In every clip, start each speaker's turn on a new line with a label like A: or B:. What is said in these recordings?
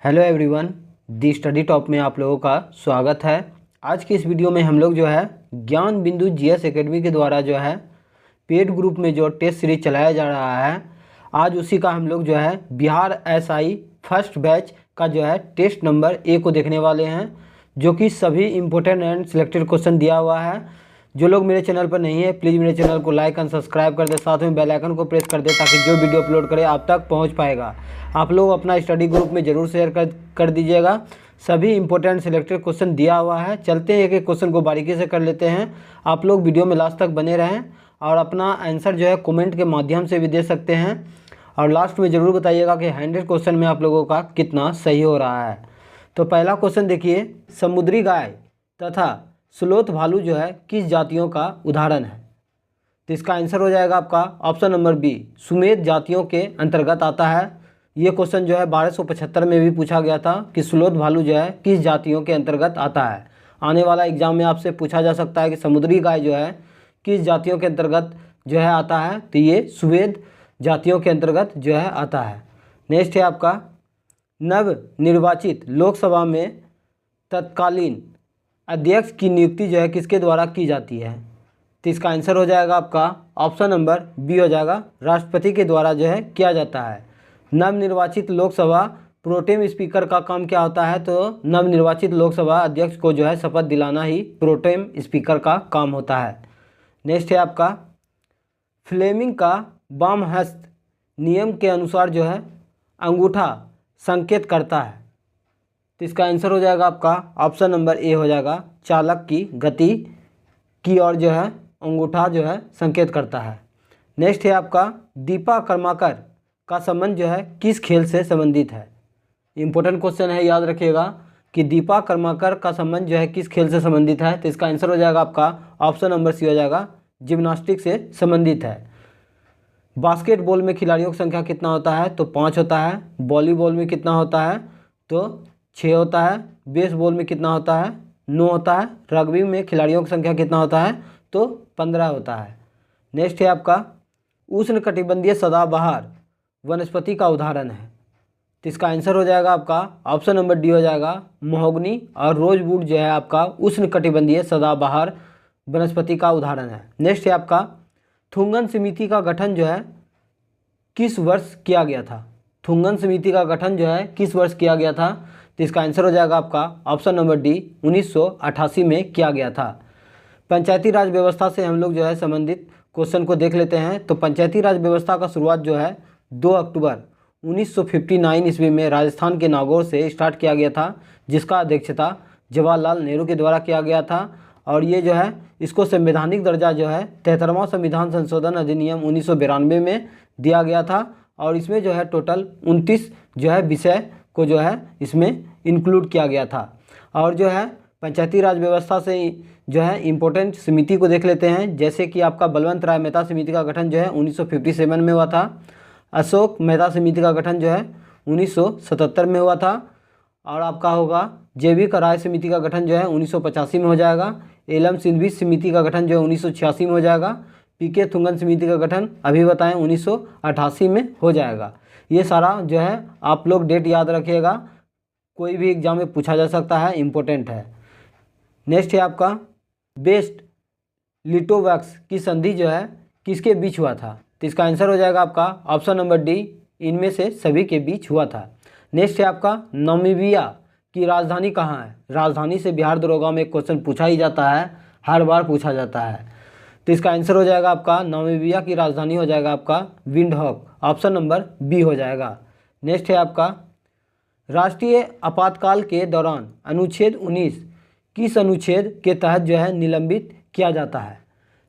A: Hello everyone, दी study top में आप लोगों का स्वागत है। आज की इस वीडियो में हम लोग जो है ज्ञान बिंदु जीएस एकेडमी के द्वारा जो है पेड ग्रुप में जो टेस्ट सीरीज चलाया जा रहा है, आज उसी का हम लोग जो है बिहार एसआई फर्स्ट बैच का जो है टेस्ट नंबर ए को देखने वाले हैं, जो कि सभी इम्पोर्टेंट एंड सिलेक्टेड क्वेश्चन दिया हुआ है। जो लोग मेरे चैनल पर नहीं है प्लीज़ मेरे चैनल को लाइक एंड सब्सक्राइब कर दे, साथ में बेल आइकन को प्रेस कर दे ताकि जो वीडियो अपलोड करे आप तक पहुंच पाएगा। आप लोग अपना स्टडी ग्रुप में ज़रूर शेयर कर दीजिएगा। सभी इंपॉर्टेंट सिलेक्टेड क्वेश्चन दिया हुआ है। चलते हैं एक एक क्वेश्चन को बारीकी से कर लेते हैं। आप लोग वीडियो में लास्ट तक बने रहें और अपना आंसर जो है कमेंट के माध्यम से भी दे सकते हैं, और लास्ट में ज़रूर बताइएगा कि 100 क्वेश्चन में आप लोगों का कितना सही हो रहा है। तो पहला क्वेश्चन देखिए, समुद्री गाय तथा स्लोथ भालू जो है किस जातियों का उदाहरण है? तो इसका आंसर हो जाएगा आपका ऑप्शन नंबर बी, सुमेध जातियों के अंतर्गत आता है। ये क्वेश्चन जो है 1275 में भी पूछा गया था कि स्लोथ भालू जो है किस जातियों के अंतर्गत आता है। आने वाला एग्जाम में आपसे पूछा जा सकता है कि समुद्री गाय जो है किस जातियों के अंतर्गत जो है आता है, तो ये सुमेध जातियों के अंतर्गत जो है आता है। नेक्स्ट है आपका, नव निर्वाचित लोकसभा में तत्कालीन अध्यक्ष की नियुक्ति जो है किसके द्वारा की जाती है? तो इसका आंसर हो जाएगा आपका ऑप्शन नंबर बी हो जाएगा, राष्ट्रपति के द्वारा जो है किया जाता है। नवनिर्वाचित लोकसभा प्रोटेम स्पीकर का काम क्या होता है? तो नवनिर्वाचित लोकसभा अध्यक्ष को जो है शपथ दिलाना ही प्रोटेम स्पीकर का काम होता है। नेक्स्ट है आपका, फ्लेमिंग का वाम हस्त नियम के अनुसार जो है अंगूठा संकेत करता है। तो इसका आंसर हो जाएगा आपका ऑप्शन नंबर ए हो जाएगा, चालक की गति की ओर जो है अंगूठा जो है संकेत करता है। नेक्स्ट है आपका, दीपा कर्माकर का संबंध जो है किस खेल से संबंधित है? इंपॉर्टेंट क्वेश्चन है, याद रखिएगा कि दीपा कर्माकर का संबंध जो है किस खेल से संबंधित है। तो इसका आंसर हो जाएगा आपका ऑप्शन नंबर सी हो जाएगा, जिम्नास्टिक से संबंधित है। बास्केटबॉल में खिलाड़ियों की संख्या कितना होता है? तो 5 होता है। वॉलीबॉल में कितना होता है? तो 6 होता है। बेसबॉल में कितना होता है? 9 होता है। रग्बी में खिलाड़ियों की संख्या कितना होता है? तो 15 होता है। नेक्स्ट है आपका, उष्णकटिबंधीय सदाबहार वनस्पति का उदाहरण है। तो इसका आंसर हो जाएगा आपका ऑप्शन नंबर डी हो जाएगा, महोगनी और रोजवुड जो है आपका उष्णकटिबंधीय सदाबहार वनस्पति का उदाहरण है। नेक्स्ट है आपका, थुंगन समिति का गठन जो है किस वर्ष किया गया था? थुंगन समिति का गठन जो है किस वर्ष किया गया था? तो इसका आंसर हो जाएगा आपका ऑप्शन नंबर डी, 1988 में किया गया था। पंचायती राज व्यवस्था से हम लोग जो है संबंधित क्वेश्चन को देख लेते हैं। तो पंचायती राज व्यवस्था का शुरुआत जो है 2 अक्टूबर 1959 ईस्वी में राजस्थान के नागौर से स्टार्ट किया गया था, जिसका अध्यक्षता जवाहरलाल नेहरू के द्वारा किया गया था। और ये जो है इसको संवैधानिक दर्जा जो है 73वां संविधान संशोधन अधिनियम 1992 में दिया गया था। और इसमें जो है टोटल 29 जो है विषय को जो है इसमें इंक्लूड किया गया था। और जो है पंचायती राज व्यवस्था से जो है इम्पोर्टेंट समिति को देख लेते हैं, जैसे कि आपका बलवंत राय मेहता समिति का गठन जो है 1957 में हुआ था। अशोक मेहता समिति का गठन जो है 1977 में हुआ था। और आपका होगा जैविक राय समिति का गठन जो है 1985 में हो जाएगा। एलम सिंघवी समिति का गठन जो है 1986 में हो जाएगा। पीके थुंगन समिति का गठन अभी बताएं 1988 में हो जाएगा। ये सारा जो है आप लोग डेट याद रखिएगा, कोई भी एग्जाम में पूछा जा सकता है, इम्पोर्टेंट है। नेक्स्ट है आपका, बेस्ट लिटोवैक्स की संधि जो है किसके बीच हुआ था? तो इसका आंसर हो जाएगा आपका ऑप्शन नंबर डी, इनमें से सभी के बीच हुआ था। नेक्स्ट है आपका, नामीबिया की राजधानी कहाँ है? राजधानी से बिहार दरोगा में एक क्वेश्चन पूछा ही जाता है, हर बार पूछा जाता है। तो इसका आंसर हो जाएगा आपका नामीबिया की राजधानी हो जाएगा आपका विंडहॉक, ऑप्शन नंबर बी हो जाएगा। नेक्स्ट है आपका, राष्ट्रीय आपातकाल के दौरान अनुच्छेद 19 किस अनुच्छेद के तहत जो है निलंबित किया जाता है?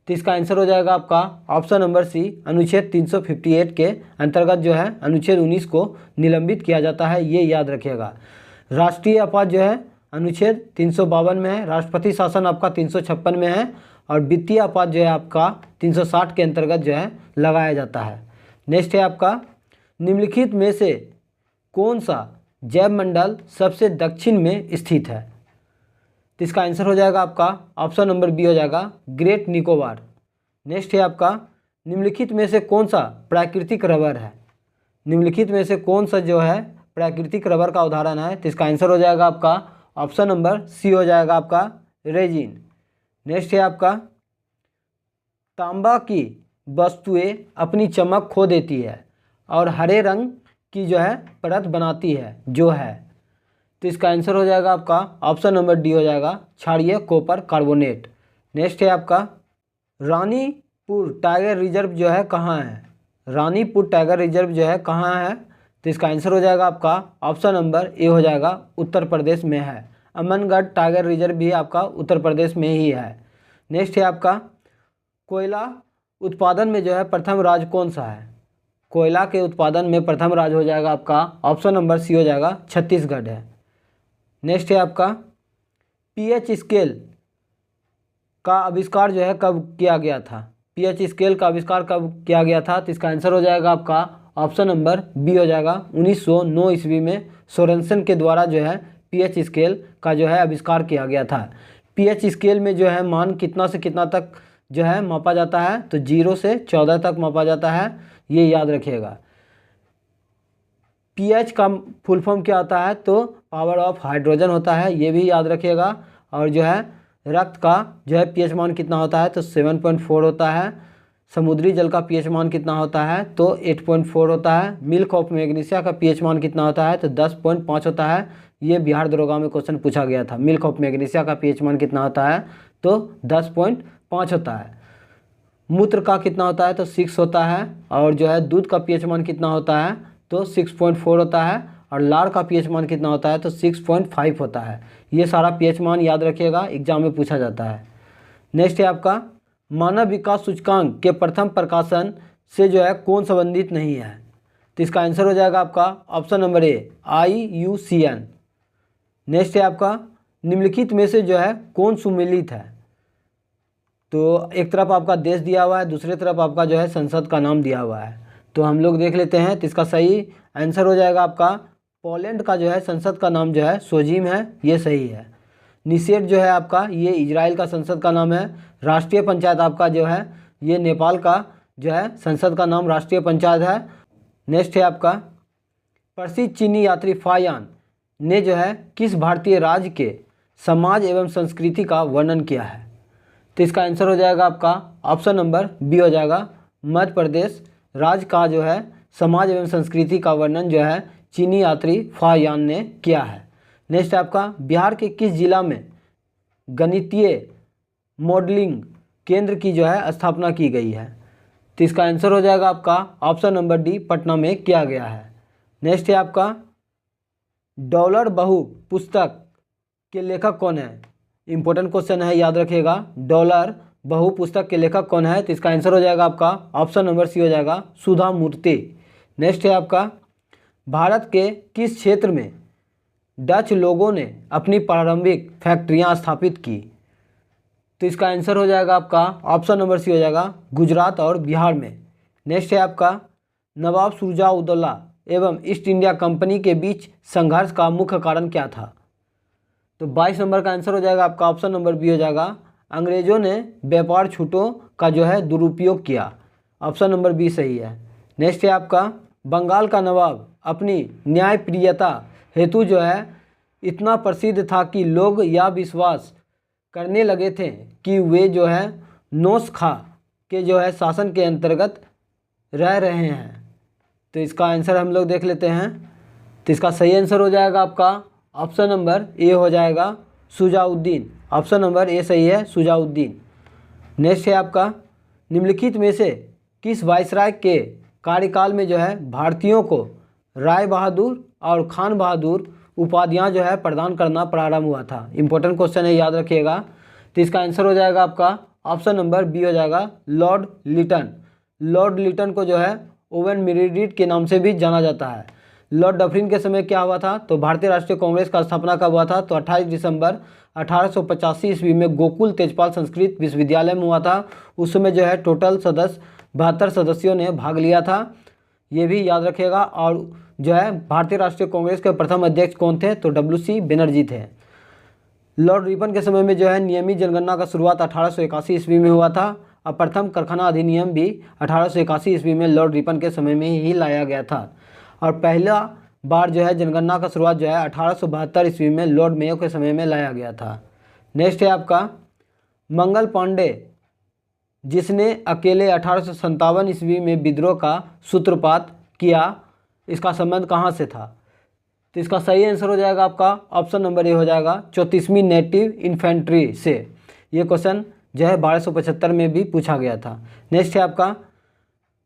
A: तो इसका आंसर हो जाएगा आपका ऑप्शन नंबर सी, अनुच्छेद 358 के अंतर्गत जो है अनुच्छेद 19 को निलंबित किया जाता है, ये याद रखिएगा। राष्ट्रीय आपात जो है अनुच्छेद 352 में है, राष्ट्रपति शासन आपका 356 में है, और वित्तीय आपात जो है आपका 360 के अंतर्गत जो है लगाया जाता है। नेक्स्ट है आपका, निम्नलिखित में से कौन सा जैव मंडल सबसे दक्षिण में स्थित है? तो इसका आंसर हो जाएगा आपका ऑप्शन नंबर बी हो जाएगा, ग्रेट निकोबार। नेक्स्ट है आपका, निम्नलिखित में से कौन सा प्राकृतिक रबर है? निम्नलिखित में से कौन सा जो है प्राकृतिक रबर का उदाहरण है? तो इसका आंसर हो जाएगा आपका ऑप्शन नंबर सी हो जाएगा आपका रेजिन। नेक्स्ट है आपका तांबा की वस्तुएं अपनी चमक खो देती है और हरे रंग की जो है परत बनाती है जो है? तो इसका आंसर हो जाएगा आपका ऑप्शन नंबर डी हो जाएगा क्षारीय कॉपर कार्बोनेट। नेक्स्ट है आपका रानीपुर टाइगर रिजर्व जो है कहाँ है? रानीपुर टाइगर रिजर्व जो है कहाँ है? तो इसका आंसर हो जाएगा आपका ऑप्शन नंबर ए हो जाएगा उत्तर प्रदेश में है। अमनगढ़ टाइगर रिजर्व भी आपका उत्तर प्रदेश में ही है। नेक्स्ट है आपका कोयला उत्पादन में जो है प्रथम राज्य कौन सा है? कोयला के उत्पादन में प्रथम राज्य हो जाएगा आपका ऑप्शन नंबर सी हो जाएगा छत्तीसगढ़ है। नेक्स्ट है आपका पीएच स्केल का आविष्कार जो है कब किया गया था? पीएच स्केल का आविष्कार कब किया गया था? तो इसका आंसर हो जाएगा आपका ऑप्शन नंबर बी हो जाएगा 1909 ईस्वी में सोरेनसन के द्वारा जो है पीएच स्केल का जो है आविष्कार किया गया था। पीएच स्केल में जो है मान कितना से कितना तक जो है मापा जाता है? तो 0 से 14 तक मापा जाता है, ये याद रखिएगा। पीएच का फुल फॉर्म क्या होता है? तो पावर ऑफ हाइड्रोजन होता है, ये भी याद रखिएगा। और जो है रक्त का जो है पीएच मान कितना होता है? तो 7.4 होता है। समुद्री जल का पीएच मान कितना होता है? तो 8.4 होता है। मिल्क ऑफ मैग्नीशिया का पीएच मान कितना होता है? तो 10.5 होता है। ये बिहार दरोगा में क्वेश्चन पूछा गया था। मिल्क ऑफ मैग्नीशिया का पीएच मान कितना होता है? तो 10.5 होता है। मूत्र का कितना होता है? तो 6 होता है। और जो है दूध का पीएच मान कितना होता है? तो 6.4 होता है। और लार का पीएच मान कितना होता है? तो 6.5 होता है। ये सारा पीएच मान याद रखिएगा, एग्जाम में पूछा जाता है। नेक्स्ट है आपका मानव विकास सूचकांक के प्रथम प्रकाशन से जो है कौन संबंधित नहीं है? तो इसका आंसर हो जाएगा आपका option number A IUCN। Next है आपका निम्नलिखित में से जो है कौन सुमेलित है? तो एक तरफ आपका देश दिया हुआ है, दूसरी तरफ आपका जो है संसद का नाम दिया हुआ है। तो हम लोग देख लेते हैं। तो इसका सही आंसर हो जाएगा आपका पोलैंड का जो है संसद का नाम जो है सोजिम है, ये सही है। निषेध जो है आपका ये इजराइल का संसद का नाम है। राष्ट्रीय पंचायत आपका जो है ये नेपाल का जो है संसद का नाम राष्ट्रीय पंचायत है। नेक्स्ट है आपका प्रसिद्ध चीनी यात्री फायान ने जो है किस भारतीय राज्य के समाज एवं संस्कृति का वर्णन किया है? तो इसका आंसर हो जाएगा आपका ऑप्शन नंबर बी हो जाएगा मध्य प्रदेश राज्य का जो है समाज एवं संस्कृति का वर्णन जो है चीनी यात्री फायान ने किया है। नेक्स्ट आपका बिहार के किस जिला में गणितीय मॉडलिंग केंद्र की जो है स्थापना की गई है? तो इसका आंसर हो जाएगा आपका ऑप्शन नंबर डी पटना में किया गया है। नेक्स्ट है आपका डॉलर बहू पुस्तक के लेखक कौन है? इंपॉर्टेंट क्वेश्चन है, याद रखिएगा। डॉलर बहू पुस्तक के लेखक कौन है? तो इसका आंसर हो जाएगा आपका ऑप्शन नंबर सी हो जाएगा सुधा मूर्ति। नेक्स्ट है आपका भारत के किस क्षेत्र में डच लोगों ने अपनी प्रारंभिक फैक्ट्रियां स्थापित की? तो इसका आंसर हो जाएगा आपका ऑप्शन नंबर सी हो जाएगा गुजरात और बिहार में। नेक्स्ट है आपका नवाब शुजा-उद-दौला एवं ईस्ट इंडिया कंपनी के बीच संघर्ष का मुख्य कारण क्या था? तो 22 नंबर का आंसर हो जाएगा आपका ऑप्शन नंबर बी हो जाएगा अंग्रेजों ने व्यापार छूटों का जो है दुरुपयोग किया। ऑप्शन नंबर बी सही है। नेक्स्ट है आपका बंगाल का नवाब अपनी न्यायप्रियता हेतु जो है इतना प्रसिद्ध था कि लोग यह विश्वास करने लगे थे कि वे जो है नोश खा के जो है शासन के अंतर्गत रह रहे हैं। तो इसका आंसर हम लोग देख लेते हैं। तो इसका सही आंसर हो जाएगा आपका ऑप्शन नंबर ए हो जाएगा शुजाउद्दीन। ऑप्शन नंबर ए सही है, शुजाउद्दीन। नेक्स्ट है आपका निम्नलिखित में से किस वायसराय के कार्यकाल में जो है भारतीयों को राय बहादुर और खान बहादुर उपाधियां जो है प्रदान करना प्रारंभ हुआ था? इंपॉर्टेंट क्वेश्चन है, याद रखिएगा। तो इसका आंसर हो जाएगा आपका ऑप्शन नंबर बी हो जाएगा लॉर्ड लिटन। लॉर्ड लिटन को जो है ओवन मेरिडिथ के नाम से भी जाना जाता है। लॉर्ड डफरिन के समय क्या हुआ था? तो भारतीय राष्ट्रीय कांग्रेस का स्थापना कब हुआ था? तो 28 दिसंबर 1885 ईस्वी में गोकुल तेजपाल संस्कृत विश्वविद्यालय में हुआ था। उस समय जो है टोटल सदस्य 72 सदस्यों ने भाग लिया था, ये भी याद रखिएगा। और जो है भारतीय राष्ट्रीय कांग्रेस के प्रथम अध्यक्ष कौन थे? तो WC बनर्जी थे। लॉर्ड रिपन के समय में जो है नियमित जनगणना का शुरुआत 1881 ईस्वी में हुआ था और प्रथम कारखाना अधिनियम भी 1881 ईस्वी में लॉर्ड रिपन के समय में ही लाया गया था। और पहला बार जो है जनगणना का शुरुआत जो है 1872 ईस्वी में लॉर्ड मेयो के समय में लाया गया था। नेक्स्ट है आपका मंगल पांडे, जिसने अकेले 1857 ईस्वी में विद्रोह का सूत्रपात किया, इसका संबंध कहाँ से था? तो इसका सही आंसर हो जाएगा आपका ऑप्शन नंबर ए हो जाएगा 34वीं नेटिव इन्फेंट्री से। ये क्वेश्चन जो है 1275 में भी पूछा गया था। नेक्स्ट है आपका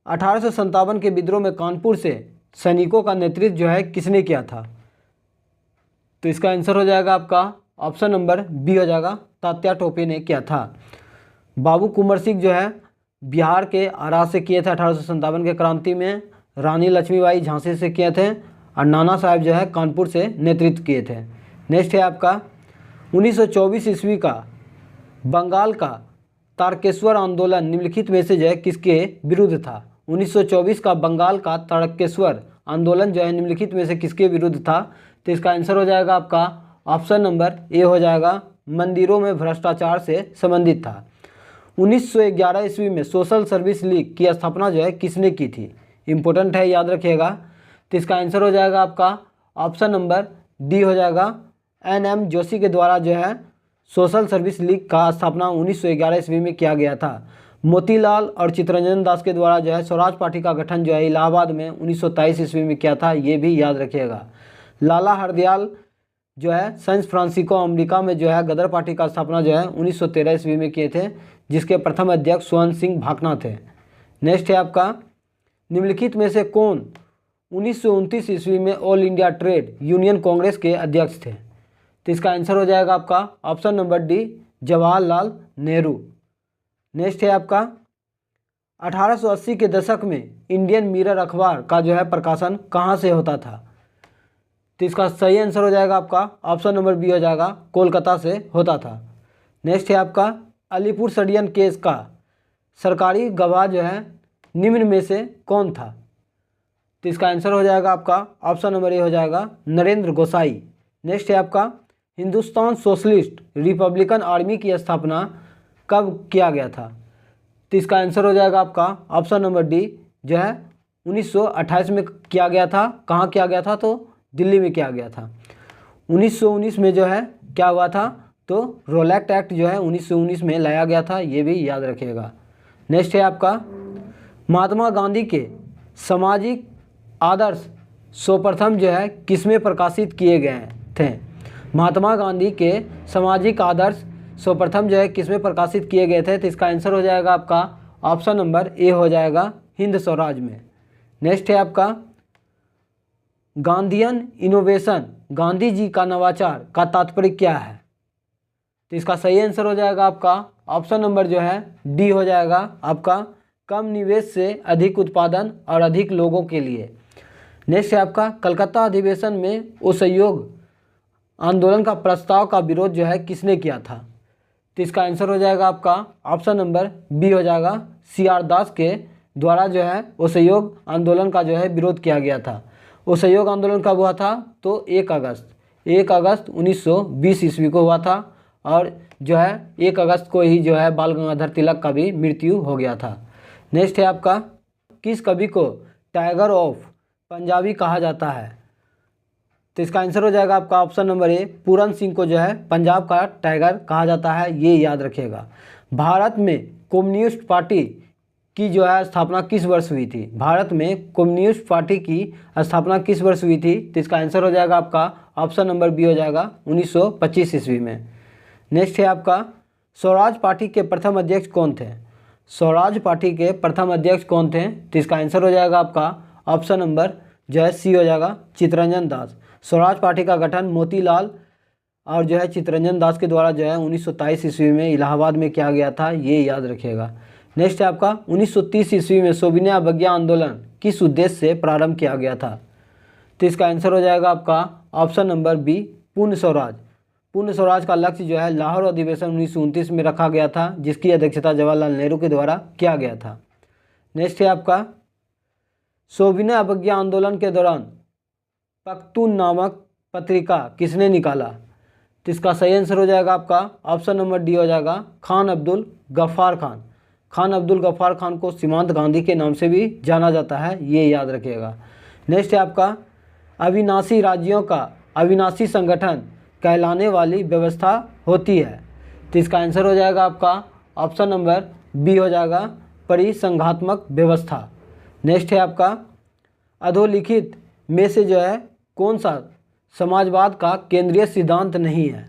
A: 1857 के विद्रोह में कानपुर से सैनिकों का नेतृत्व जो है किसने किया था? तो इसका आंसर हो जाएगा आपका ऑप्शन नंबर बी हो जाएगा, तात्या टोपे ने किया था। बाबू कुंवर सिंह जो है बिहार के आरा से किए थे 1857 के क्रांति में, रानी लक्ष्मीबाई झांसी से किए थे और नाना साहब जो है कानपुर से नेतृत्व किए थे। नेक्स्ट है आपका 1924 ईस्वी का बंगाल का तारकेश्वर आंदोलन निम्नलिखित में से जो है किसके विरुद्ध था? 1924 का बंगाल का तारकेश्वर आंदोलन जो है निम्नलिखित में से किसके विरुद्ध था? तो इसका आंसर हो जाएगा आपका ऑप्शन नंबर ए हो जाएगा, मंदिरों में भ्रष्टाचार से संबंधित था। 1911 ईस्वी में सोशल सर्विस लीग की स्थापना जो है किसने की थी? इंपॉर्टेंट है, याद रखिएगा। तो इसका आंसर हो जाएगा आपका ऑप्शन नंबर डी हो जाएगा, एन.एम. जोशी के द्वारा जो है सोशल सर्विस लीग का स्थापना 1911 ईस्वी में किया गया था। मोतीलाल और चित्तरंजन दास के द्वारा जो है स्वराज पार्टी का गठन जो है इलाहाबाद में 1923 ईस्वी में किया था, ये भी याद रखिएगा। लाला हरदयाल जो है सैन फ्रांसिस्को अमेरिका में जो है गदर पार्टी का स्थापना जो है 1913 ईस्वी में किए थे, जिसके प्रथम अध्यक्ष स्वर्ण सिंह भाकना थे। नेक्स्ट है आपका निम्नलिखित में से कौन 1929 ईस्वी में all India trade union Congress के अध्यक्ष थे? तो इसका आंसर हो जाएगा आपका option number D, Jawaharlal Nehru. Next है आपका 1880 के दशक में इंडियन मिरर अखबार का जो है प्रकाशन कहाँ से होता था? तो इसका सही आंसर हो जाएगा आपका ऑप्शन नंबर बी हो जाएगा, कोलकाता से होता था। नेक्स्ट है आपका अलीपुर षड्यंत्र केस का सरकारी गवाह जो है निम्न में से कौन था? तो इसका आंसर हो जाएगा आपका ऑप्शन नंबर ए हो जाएगा, नरेंद्र गोसाई। नेक्स्ट है आपका हिंदुस्तान सोशलिस्ट रिपब्लिकन आर्मी की स्थापना कब किया गया था? तो इसका आंसर हो जाएगा आपका ऑप्शन नंबर डी जो है 1928 में किया गया था। कहाँ किया गया था? तो दिल्ली में किया गया था। 1919 में जो है क्या हुआ था? तो रोलैक्ट एक्ट जो है 1919 में लाया गया था, ये भी याद रखिएगा। नेक्स्ट है आपका महात्मा गांधी के सामाजिक आदर्श सर्वप्रथम जो है किसमें प्रकाशित किए गए थे? महात्मा गांधी के सामाजिक आदर्श सर्वप्रथम जो है किसमें प्रकाशित किए गए थे? तो इसका आंसर हो जाएगा आपका ऑप्शन नंबर ए हो जाएगा, हिंद स्वराज में। नेक्स्ट है आपका गांधीयन इनोवेशन, गांधी जी का नवाचार का तात्पर्य क्या है? तो इसका सही आंसर हो जाएगा आपका ऑप्शन नंबर जो है डी हो जाएगा आपका, कम निवेश से अधिक उत्पादन और अधिक लोगों के लिए। नेक्स्ट है आपका कलकत्ता अधिवेशन में असहयोग आंदोलन का प्रस्ताव का विरोध जो है किसने किया था? तो इसका आंसर हो जाएगा आपका ऑप्शन नंबर बी हो जाएगा, सी.आर. दास के द्वारा जो है असहयोग आंदोलन का जो है विरोध किया गया था। असहयोग आंदोलन कब हुआ था? तो 1 अगस्त 1920 ईस्वी को हुआ था और जो है 1 अगस्त को ही जो है बाल गंगाधर तिलक का भी मृत्यु हो गया था। नेक्स्ट है आपका किस कवि को टाइगर ऑफ पंजाबी कहा जाता है? तो इसका आंसर हो जाएगा आपका option number A, Puran Singh को जो है पंजाब का टाइगर कहा जाता है, ये याद रखिएगा। भारत में कम्युनिस्ट पार्टी की जो है स्थापना किस वर्ष हुई थी? भारत में कम्युनिस्ट पार्टी की स्थापना किस वर्ष हुई थी? तो इसका आंसर हो जाएगा आपका ऑप्शन नंबर बी हो जाएगा, 1925 ईस्वी में। नेक्स्ट है आपका स्वराज पार्टी के प्रथम अध्यक्ष कौन थे? स्वराज पार्टी के प्रथम अध्यक्ष कौन थे? तो इसका आंसर हो जाएगा आपका ऑप्शन नंबर जो है सी हो जाएगा, चित्तरंजन दास। स्वराज पार्टी का गठन मोतीलाल और जो है चित्तरंजन दास के द्वारा जो है 1923 ईस्वी में इलाहाबाद में किया गया था, ये याद रखिएगा। नेक्स्ट है आपका 1930 ईस्वी में सविनय अवज्ञा आंदोलन किस उद्देश्य से प्रारंभ किया गया था? तो इसका आंसर हो जाएगा आपका ऑप्शन नंबर बी, पूर्ण स्वराज। पूर्ण स्वराज का लक्ष्य जो है लाहौर अधिवेशन 1929 में रखा गया था, जिसकी अध्यक्षता जवाहरलाल नेहरू के द्वारा किया गया था। नेक्स्ट है आपका सविनय अवज्ञा आंदोलन के दौरान पख्तून नामक पत्रिका किसने निकाला? तो इसका सही आंसर हो जाएगा आपका ऑप्शन नंबर डी हो जाएगा, खान अब्दुल गफ्फार खान। खान अब्दुल गफ्फार खान को सीमांत गांधी के नाम से भी जाना जाता है, ये याद रखिएगा। नेक्स्ट है आपका अविनाशी राज्यों का अविनाशी संगठन कहलाने वाली व्यवस्था होती है। तो इसका आंसर हो जाएगा आपका ऑप्शन नंबर बी हो जाएगा, परिसंघात्मक व्यवस्था। नेक्स्ट है आपका अधोलिखित में से जो है कौन सा समाजवाद का केंद्रीय सिद्धांत नहीं है।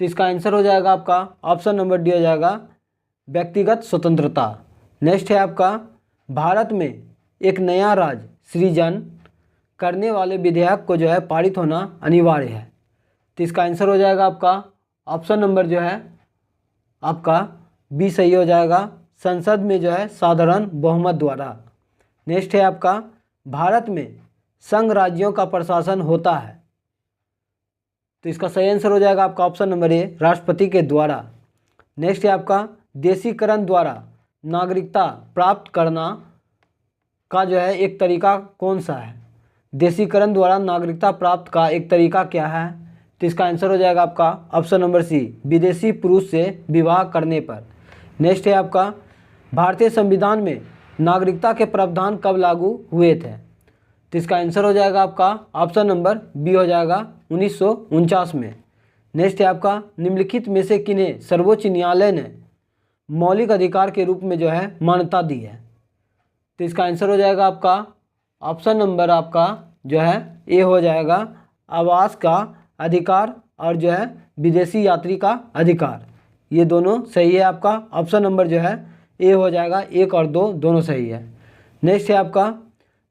A: तो इसका आंसर हो जाएगा आपका ऑप्शन नंबर डी हो जाएगा, व्यक्तिगत स्वतंत्रता। नेक्स्ट है आपका भारत में एक नया राज्य सृजन करने वाले विधेयक को जो है पारित होना अनिवार्य है। तो इसका आंसर हो जाएगा आपका ऑप्शन नंबर जो है आपका बी सही हो जाएगा, संसद में जो है साधारण बहुमत द्वारा। नेक्स्ट है आपका भारत में संघ राज्यों का प्रशासन होता है। तो इसका सही आंसर हो जाएगा आपका ऑप्शन नंबर ए, राष्ट्रपति के द्वारा। नेक्स्ट है आपका देशीकरण द्वारा नागरिकता प्राप्त करना का जो है एक तरीका कौन सा है। देशीकरण द्वारा नागरिकता प्राप्त का एक तरीका क्या है। तो इसका आंसर हो जाएगा आपका ऑप्शन नंबर सी, विदेशी पुरुष से विवाह करने पर। नेक्स्ट है आपका भारतीय संविधान में नागरिकता के प्रावधान कब लागू हुए थे। तो इसका आंसर हो जाएगा आपका ऑप्शन नंबर बी हो जाएगा, 1949 में। नेक्स्ट है आपका निम्नलिखित में से किन्हें सर्वोच्च न्यायालय ने मौलिक अधिकार के रूप में जो है मान्यता दी है। तो इसका आंसर हो जाएगा आपका ऑप्शन नंबर आपका जो है ए हो जाएगा, आवास का अधिकार और जो है विदेशी यात्री का अधिकार। ये दोनों सही है आपका, ऑप्शन नंबर जो है ए हो जाएगा, 1 और 2 दोनों सही है। नेक्स्ट है आपका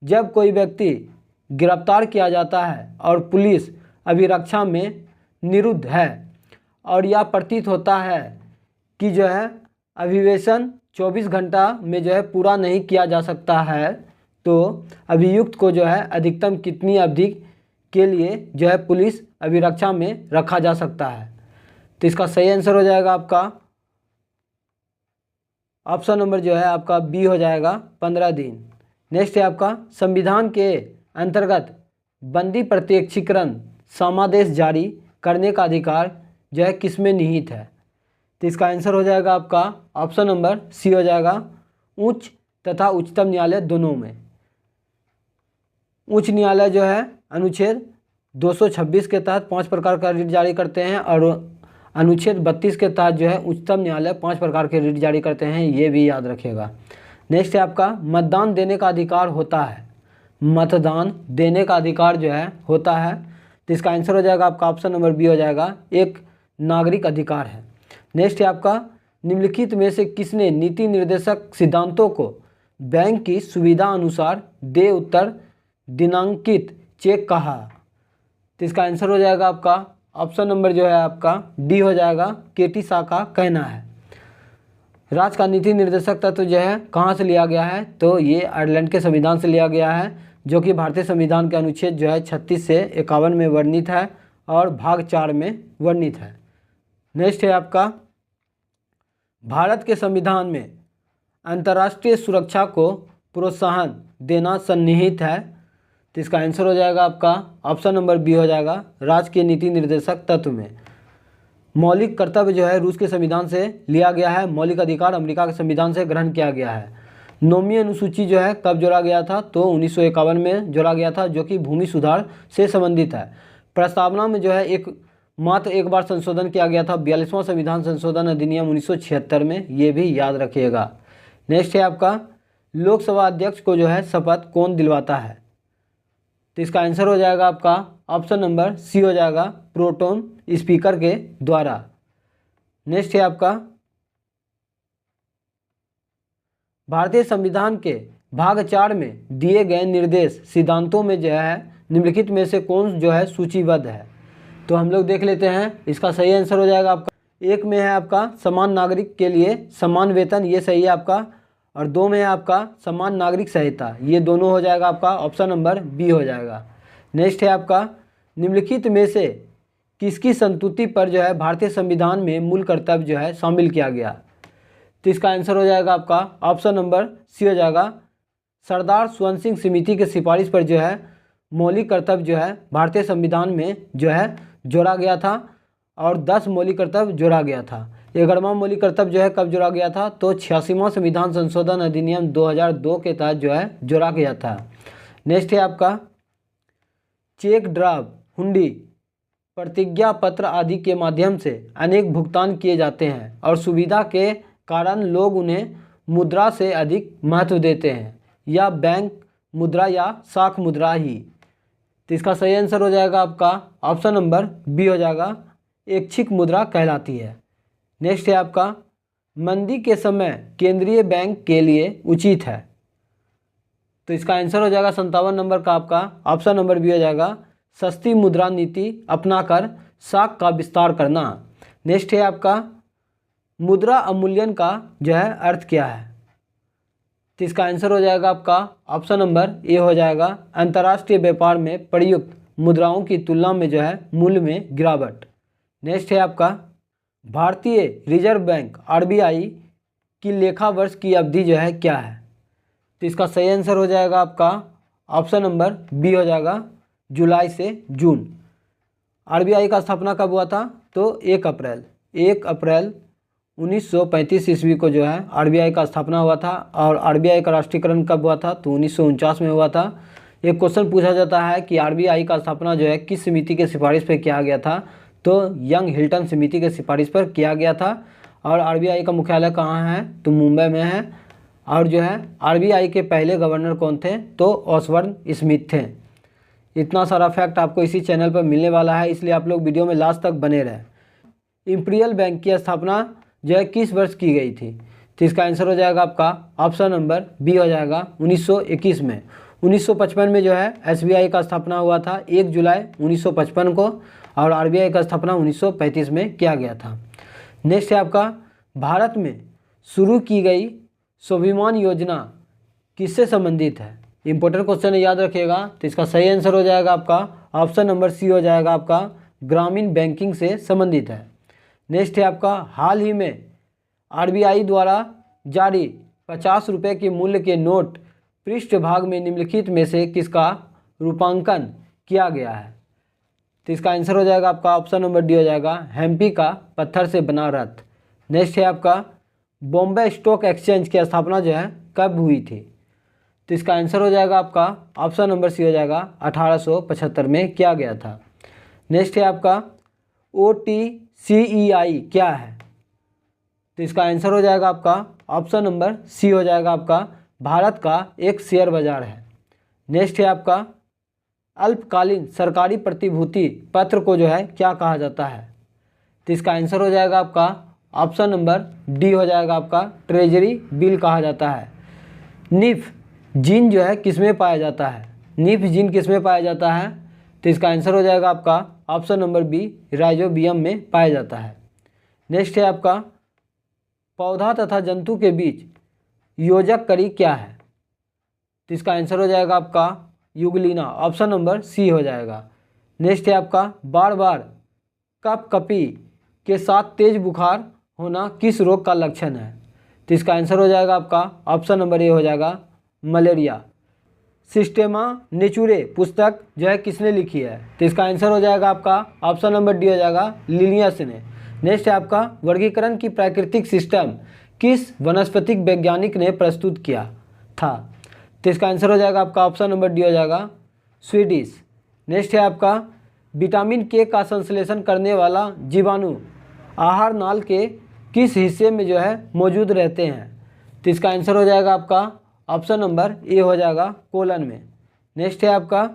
A: जब कोई व्यक्ति गिरफ्तार किया जाता है और पुलिस अभिरक्षा में निरुद्ध है और यह प्रतीत होता है कि जो है अभिवेशन 24 घंटा में जो है पूरा नहीं किया जा सकता है, तो अभियुक्त को जो है अधिकतम कितनी अवधि के लिए जो है पुलिस अभिरक्षा में रखा जा सकता है। तो इसका सही आंसर हो जाएगा आपका ऑप्शन नंबर जो है आपका बी हो जाएगा, 15 दिन। नेक्स्ट है आपका संविधान के अंतर्गत बंदी प्रत्यक्षीकरण समादेश जारी करने का अधिकार जो है किसमें निहित है। तो इसका आंसर हो जाएगा आपका ऑप्शन नंबर सी हो जाएगा, उच्च तथा उच्चतम न्यायालय दोनों में। उच्च न्यायालय जो है अनुच्छेद 226 के तहत 5 प्रकार का रिट जारी करते हैं और अनुच्छेद 32 के तहत जो है उच्चतम न्यायालय 5 प्रकार के रिट जारी करते हैं, ये भी याद रखिएगा। नेक्स्ट है आपका मतदान देने का अधिकार होता है। मतदान देने का अधिकार जो है होता है, तो इसका आंसर हो जाएगा आपका ऑप्शन नंबर बी हो जाएगा, एक नागरिक अधिकार है। नेक्स्ट है आपका निम्नलिखित में से किसने नीति निर्देशक सिद्धांतों को बैंक की सुविधा अनुसार दे उत्तर दिनांकित चेक कहा। तो इसका आंसर हो जाएगा आपका ऑप्शन नंबर जो है आपका डी हो जाएगा, केटी शाह का कहना है। राज्य का नीति निर्देशक तत्व जो है कहाँ से लिया गया है, तो ये आयरलैंड के संविधान से लिया गया है, जो कि भारतीय संविधान के अनुच्छेद जो है 36 से 51 में वर्णित है और भाग 4 में वर्णित है। नेक्स्ट है आपका भारत के संविधान में अंतर्राष्ट्रीय सुरक्षा को प्रोत्साहन देना सन्निहित है। तो इसका आंसर हो जाएगा आपका ऑप्शन नंबर बी हो जाएगा, राज्य के नीति निर्देशक तत्व में। मौलिक कर्तव्य जो है रूस के संविधान से लिया गया है, मौलिक अधिकार अमेरिका के संविधान से ग्रहण किया गया है। नौवीं अनुसूची जो है कब जोड़ा गया था, तो 1951 में जोड़ा गया था, जो कि भूमि सुधार से संबंधित है। प्रस्तावना में जो है मात्र एक बार संशोधन किया गया था, 42वां संविधान संशोधन अधिनियम 1976 में, ये भी याद रखिएगा। नेक्स्ट है आपका लोकसभा अध्यक्ष को जो है शपथ कौन दिलवाता है। तो इसका आंसर हो जाएगा आपका ऑप्शन नंबर सी हो जाएगा, प्रोटोन स्पीकर के द्वारा। नेक्स्ट है आपका भारतीय संविधान के भाग 4 में दिए गए निर्देश सिद्धांतों में जो है निम्नलिखित में से कौन जो है सूचीबद्ध है। तो हम लोग देख लेते हैं। इसका सही आंसर हो जाएगा आपका 1 में है आपका समान नागरिक के लिए समान वेतन, ये सही है आपका, और 2 में है आपका समान नागरिक संहिता, ये दोनों हो जाएगा आपका ऑप्शन नंबर बी हो जाएगा। नेक्स्ट है आपका निम्नलिखित में से किसकी संतुति पर जो है भारतीय संविधान में मूल कर्तव्य जो है शामिल किया गया। तो इसका आंसर हो जाएगा आपका ऑप्शन नंबर सी हो जाएगा, सरदार स्वर्ण सिंह समिति के सिफारिश पर जो है मौलिक कर्तव्य जो है भारतीय संविधान में जो है जोड़ा गया था और 10 मौलिक कर्तव्य जोड़ा गया था। 11वां मौलिक कर्तव्य जो है कब जोड़ा गया था, तो 86वां संविधान संशोधन अधिनियम 2002 के तहत जो है जोड़ा गया था। नेक्स्ट है आपका चेक, ड्राफ्ट, हुंडी, प्रतिज्ञा पत्र आदि के माध्यम से अनेक भुगतान किए जाते हैं और सुविधा के कारण लोग उन्हें मुद्रा से अधिक महत्व देते हैं, या बैंक मुद्रा या शाख मुद्रा ही। तो इसका सही आंसर हो जाएगा आपका ऑप्शन नंबर बी हो जाएगा, ऐच्छिक मुद्रा कहलाती है। नेक्स्ट है आपका, मंदी के समय केंद्रीय बैंक के लिए उचित है। तो इसका आंसर हो जाएगा 57 नंबर का आपका ऑप्शन नंबर बी हो जाएगा, सस्ती मुद्रा नीति अपनाकर शाख का विस्तार करना। नेक्स्ट है आपका, मुद्रा अवमूल्यन का जो है अर्थ क्या है। तो इसका आंसर हो जाएगा आपका ऑप्शन नंबर ए हो जाएगा, अंतर्राष्ट्रीय व्यापार में प्रयुक्त मुद्राओं की तुलना में जो है मूल्य में गिरावट। नेक्स्ट है आपका, भारतीय रिजर्व बैंक आरबीआई की लेखा वर्ष की अवधि जो है क्या है। तो इसका सही आंसर हो जाएगा आपका ऑप्शन नंबर बी हो जाएगा, जुलाई से जून। आरबीआई का स्थापना कब हुआ था, तो 1 अप्रैल 1935 ईस्वी को जो है आरबीआई का स्थापना हुआ था। और आरबीआई का राष्ट्रीयकरण कब हुआ था, तो 1949 में हुआ था। एक क्वेश्चन पूछा जाता है कि आरबीआई का स्थापना जो है किस समिति के सिफारिश पर किया गया था, तो यंग हिल्टन समिति के सिफारिश पर किया गया था। और आरबीआई का मुख्यालय कहाँ है, तो मुंबई में है। और जो है आरबीआई के पहले गवर्नर कौन थे, तो ऑसबर्न स्मिथ थे। इतना सारा फैक्ट आपको इसी चैनल पर मिलने वाला है, इसलिए आप लोग वीडियो में लास्ट तक बने रहें। इंपीरियल बैंक की स्थापना जो है किस वर्ष की गई थी, तो इसका आंसर हो जाएगा आपका ऑप्शन नंबर बी हो जाएगा, 1921 में। 1955 में जो है एसबीआई का स्थापना हुआ था 1 जुलाई 1955 को, और आरबीआई का स्थापना 1935 में किया गया था। नेक्स्ट है आपका, भारत में शुरू की गई स्वाभिमान योजना किससे संबंधित है। इंपॉर्टेंट क्वेश्चन है, याद रखिएगा। तो इसका सही आंसर हो जाएगा आपका ऑप्शन नंबर सी हो जाएगा, आपका ग्रामीण बैंकिंग से संबंधित है। नेक्स्ट है आपका, हाल ही में आरबीआई द्वारा जारी 50 रुपये के मूल्य के नोट पृष्ठभाग में निम्नलिखित में से किसका रूपांकन किया गया है। तो इसका आंसर हो जाएगा आपका ऑप्शन नंबर डी हो जाएगा, हेम्पी का पत्थर से बना रथ। नेक्स्ट है आपका, बॉम्बे स्टॉक एक्सचेंज की स्थापना जो है कब हुई थी। तो इसका आंसर हो जाएगा आपका ऑप्शन नंबर सी हो जाएगा, 1875 में किया गया था। नेक्स्ट है आपका, OTCEI क्या है। तो इसका आंसर हो जाएगा आपका ऑप्शन नंबर सी हो जाएगा, आपका भारत का एक शेयर बाजार है। नेक्स्ट है आपका, अल्पकालीन सरकारी प्रतिभूति पत्र को जो है क्या कहा जाता है। तो इसका आंसर हो जाएगा आपका ऑप्शन नंबर डी हो जाएगा, आपका ट्रेजरी बिल कहा जाता है। निफ जीन जो है किसमें पाया जाता है, निफ जीन किसमें पाया जाता है। तो इसका आंसर हो जाएगा आपका ऑप्शन नंबर बी, राइजोबियम में पाया जाता है। नेक्स्ट है आपका, पौधा तथा जंतु के बीच योजक कड़ी क्या है। तो इसका आंसर हो जाएगा आपका युगलिना, ऑप्शन नंबर सी हो जाएगा। नेक्स्ट है आपका, बार बार कपकपी के साथ तेज बुखार होना किस रोग का लक्षण है। तो इसका आंसर हो जाएगा आपका ऑप्शन नंबर ए हो जाएगा, मलेरिया। सिस्टेमा नेचुरे पुस्तक जो है किसने लिखी है। तो इसका आंसर हो जाएगा आपका ऑप्शन नंबर डी हो जाएगा, लिनियस ने। नेक्स्ट है आपका, वर्गीकरण की प्राकृतिक सिस्टम किस वनस्पतिक वैज्ञानिक ने प्रस्तुत किया था। तो इसका आंसर हो जाएगा आपका ऑप्शन नंबर डी हो जाएगा, स्वीडिश। नेक्स्ट है आपका, विटामिन के का संश्लेषण करने वाला जीवाणु आहार नाल के किस हिस्से में जो है मौजूद रहते हैं। तो इसका आंसर हो जाएगा आपका ऑप्शन नंबर ए हो जाएगा, कोलन में। नेक्स्ट है आपका,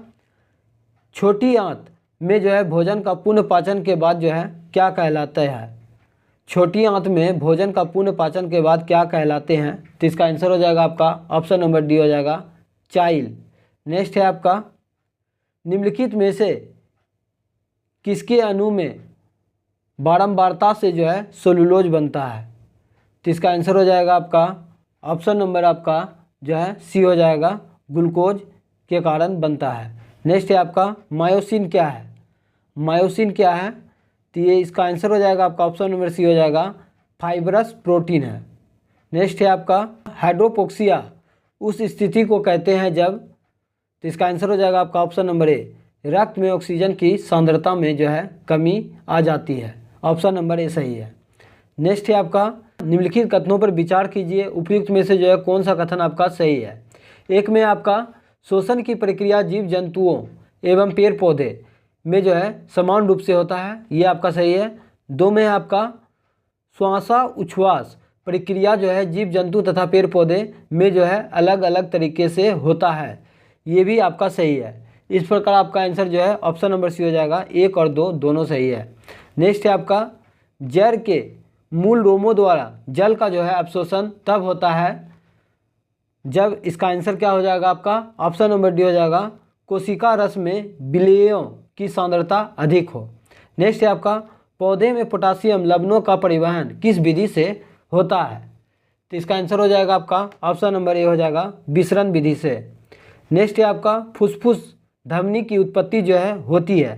A: छोटी आंत में जो है भोजन का पुनः पाचन के बाद जो है क्या कहलाता है। छोटी आंत में भोजन का पुनः पाचन के बाद क्या कहलाते हैं। तो इसका आंसर हो जाएगा आपका ऑप्शन नंबर डी हो जाएगा, चाइल। नेक्स्ट है आपका, निम्नलिखित में से किसके अणु में बारंबारता से जो है सेलुलोज बनता है। तो इसका आंसर हो जाएगा आपका ऑप्शन नंबर आपका जो है सी हो जाएगा, ग्लूकोज के कारण बनता है। नेक्स्ट है आपका, मायोसिन क्या है। मायोसिन क्या है, तो ये इसका आंसर हो जाएगा आपका ऑप्शन नंबर सी हो जाएगा, फाइब्रस प्रोटीन है। नेक्स्ट है आपका, हाइड्रोपोक्सिया उस स्थिति को कहते हैं जब। तो इसका आंसर हो जाएगा आपका ऑप्शन नंबर ए, रक्त में ऑक्सीजन की सांद्रता में जो है कमी आ जाती है। ऑप्शन नंबर ए सही है। नेक्स्ट है आपका, निम्नलिखित कथनों पर विचार कीजिए, उपयुक्त में से जो है कौन सा कथन आपका सही है। एक में आपका, शोषण की प्रक्रिया जीव जंतुओं एवं पेड़ पौधे में जो है समान रूप से होता है, ये आपका सही है। 2 में है आपका श्वासोच्छ्वास प्रक्रिया जो है जीव जंतु तथा पेड़ पौधे में जो है अलग अलग तरीके से होता है, ये भी आपका सही है। इस प्रकार आपका आंसर जो है ऑप्शन नंबर सी हो जाएगा। 1 और 2 दोनों सही है। नेक्स्ट है आपका जड़ के मूल रोमों द्वारा जल का जो है अवशोषण तब होता है जब, इसका आंसर क्या हो जाएगा आपका ऑप्शन नंबर डी हो जाएगा, कोशिका रस में विलेयों की सांद्रता अधिक हो। नेक्स्ट है आपका पौधे में पोटासियम लवणों का परिवहन किस विधि से होता है, तो इसका आंसर हो जाएगा आपका ऑप्शन नंबर ए हो जाएगा, विसरण विधि से। नेक्स्ट है आपका फुसफुस धमनी की उत्पत्ति जो है होती है,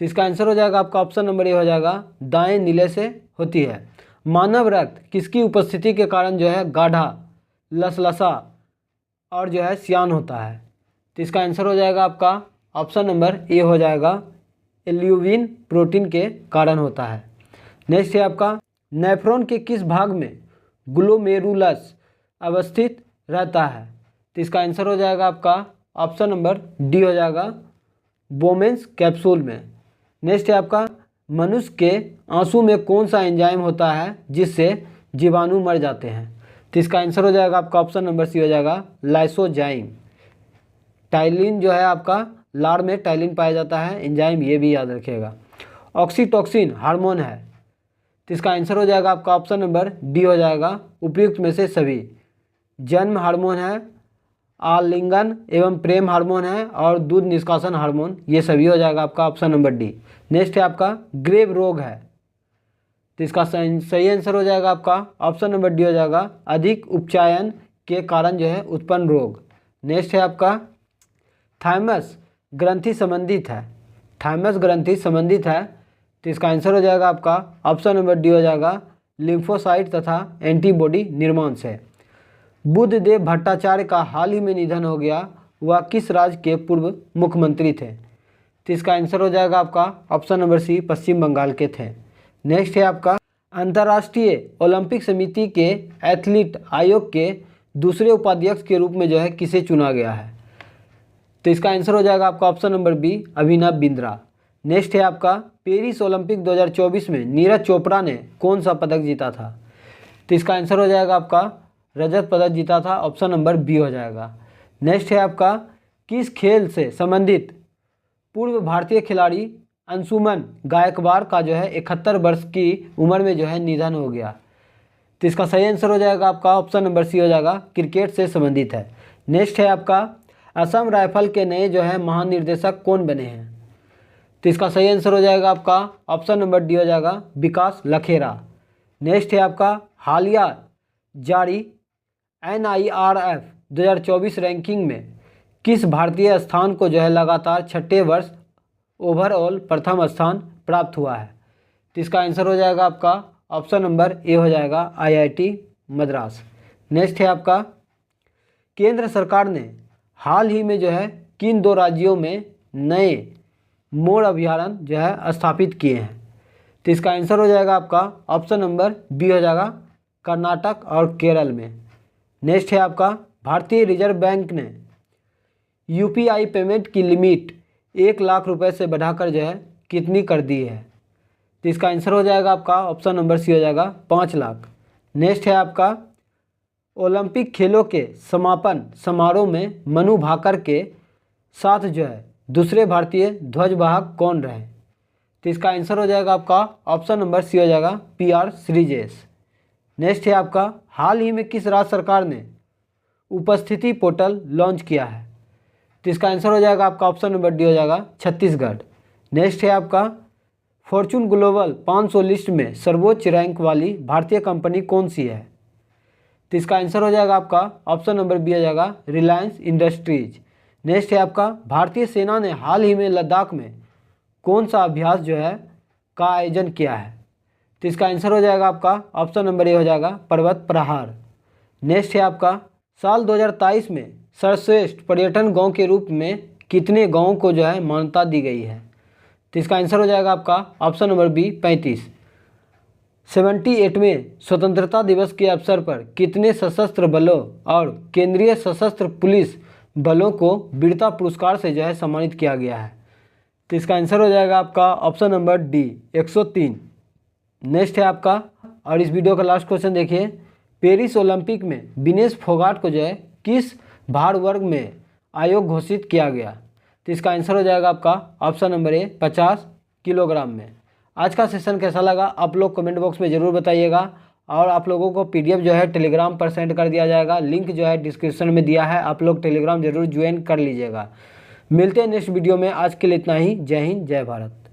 A: तो इसका आंसर हो जाएगा आपका ऑप्शन नंबर ए हो जाएगा, दाएं नीले से होती है। मानव रक्त किसकी उपस्थिति के कारण जो है गाढ़ा, लसलसा और जो है सियान होता है, तो इसका आंसर हो जाएगा आपका ऑप्शन नंबर ए हो जाएगा, एल्यूविन प्रोटीन के कारण होता है। नेक्स्ट है आपका नेफ्रॉन के किस भाग में ग्लोमेरुलस अवस्थित रहता है, तो इसका आंसर हो जाएगा आपका ऑप्शन नंबर डी हो जाएगा, बोमेंस कैप्सूल में। नेक्स्ट है आपका मनुष्य के आंसू में कौन सा एंजाइम होता है जिससे जीवाणु मर जाते हैं, तो इसका आंसर हो जाएगा आपका ऑप्शन नंबर सी हो जाएगा, लाइसोजाइम। टाइलिन जो है आपका लार में टाइलिन पाया जाता है एंजाइम, ये भी याद रखिएगा। ऑक्सीटोसिन हार्मोन है, तो इसका आंसर हो जाएगा आपका ऑप्शन नंबर डी हो जाएगा, उपयुक्त में से सभी। जन्म हार्मोन है, आलिंगन एवं प्रेम हार्मोन है और दूध निष्कासन हार्मोन, ये सभी हो जाएगा आपका ऑप्शन नंबर डी। नेक्स्ट है आपका ग्रेव रोग है, तो इसका सही आंसर हो जाएगा आपका ऑप्शन नंबर डी हो जाएगा, अधिक उपचायन के कारण जो है उत्पन्न रोग। नेक्स्ट है आपका थाइमस ग्रंथि संबंधित है, थाइमस ग्रंथि संबंधित है, तो इसका आंसर हो जाएगा आपका ऑप्शन नंबर डी हो जाएगा, लिम्फोसाइट तथा एंटीबॉडी निर्माण से। बुद्धदेव भट्टाचार्य का हाल ही में निधन हो गया, वह किस राज्य के पूर्व मुख्यमंत्री थे, तो इसका आंसर हो जाएगा आपका ऑप्शन नंबर सी, पश्चिम बंगाल के थे। नेक्स्ट है आपका अंतर्राष्ट्रीय ओलंपिक समिति के एथलीट आयोग के दूसरे उपाध्यक्ष के रूप में जो है किसे चुना गया है, तो इसका आंसर हो जाएगा आपका option number B, Abhinav Bindra. Next है आपका पेरिस ओलंपिक 2024 में नीरज चोपड़ा ने कौन सा पदक जीता था, तो इसका आंसर हो जाएगा आपका रजत पदक जीता था, ऑप्शन नंबर बी हो जाएगा। नेक्स्ट है आपका किस खेल से संबंधित पूर्व भारतीय खिलाड़ी अंशुमन गायकवाड़ का जो है 71 वर्ष की उम्र में जो है निधन हो गया, तो इसका सही आंसर हो जाएगा आपका ऑप्शन नंबर सी हो जाएगा, क्रिकेट से संबंधित है। नेक्स्ट है आपका असम राइफल के नए जो है महानिर्देशक कौन बने हैं, तो इसका सही आंसर हो जाएगा आपका ऑप्शन नंबर डी हो जाएगा, विकास लखेरा। नेक्स्ट है आपका हालिया जारी NIRF 2024 रैंकिंग में किस भारतीय स्थान को जो है लगातार छठे वर्ष ओवरऑल प्रथम स्थान प्राप्त हुआ है, तो इसका आंसर हो जाएगा आपका ऑप्शन नंबर ए हो जाएगा, IIT मद्रास। नेक्स्ट है आपका केंद्र सरकार ने हाल ही में जो है किन 2 राज्यों में नए मोर अभयारण्य जो है स्थापित किए हैं, तो इसका आंसर हो जाएगा आपका ऑप्शन नंबर बी हो जाएगा, कर्नाटक और केरल में। नेक्स्ट है आपका भारतीय रिजर्व बैंक ने UPI पेमेंट की लिमिट 1 लाख रुपए से बढ़ाकर जो है कितनी कर दी है, तो इसका आंसर हो जाएगा आपका ऑप्शन नंबर सी हो जाएगा, 5 लाख। नेक्स्ट है आपका ओलंपिक खेलों के समापन समारोह में मनु भाकर के साथ जो है दूसरे भारतीय ध्वजवाहक कौन रहे, तो इसका आंसर हो जाएगा आपका ऑप्शन नंबर सी हो जाएगा, PR श्रीजेश। नेक्स्ट है आपका हाल ही में किस राज्य सरकार ने उपस्थिति पोर्टल लॉन्च किया है, तो इसका आंसर हो जाएगा आपका ऑप्शन नंबर डी हो जाएगा, छत्तीसगढ़। नेक्स्ट है आपका फॉर्चून ग्लोबल 500 लिस्ट में सर्वोच्च रैंक वाली भारतीय कंपनी कौन सी है, तो इसका आंसर हो जाएगा आपका ऑप्शन नंबर बी हो जाएगा, रिलायंस इंडस्ट्रीज। नेक्स्ट है आपका भारतीय सेना ने हाल ही में लद्दाख में कौन सा अभ्यास जो है का आयोजन किया है, तो इसका आंसर हो जाएगा आपका ऑप्शन नंबर ए हो जाएगा, पर्वत प्रहार। नेक्स्ट है आपका साल 2023 में सर्वश्रेष्ठ पर्यटन गांव के रूप में कितने गांवों को जो है मान्यता दी गई है, तो इसका आंसर हो जाएगा आपका ऑप्शन नंबर बी, 35। 78वें स्वतंत्रता दिवस के अवसर पर कितने सशस्त्र बलों और केंद्रीय सशस्त्र पुलिस बलों को वीरता पुरस्कार से जो है सम्मानित किया गया है। तो इसका आंसर हो जाएगा आपका ऑप्शन नंबर डी 103। नेक्स्ट है आपका, और इस वीडियो का लास्ट क्वेश्चन देखिए, पेरिस ओलंपिक में विनेश फोगाट को जो है किस भार वर्ग में आयोग घोषित किया गया? तो इसका आंसर हो जाएगा आपका ऑप्शन नंबर ए 50 किलोग्राम में। आज का सेशन कैसा लगा आप लोग कमेंट बॉक्स में ज़रूर बताइएगा, और आप लोगों को पीडीएफ जो है टेलीग्राम पर सेंड कर दिया जाएगा, लिंक जो है डिस्क्रिप्शन में दिया है, आप लोग टेलीग्राम जरूर ज्वाइन कर लीजिएगा। मिलते हैं नेक्स्ट वीडियो में, आज के लिए इतना ही। जय हिंद, जय भारत।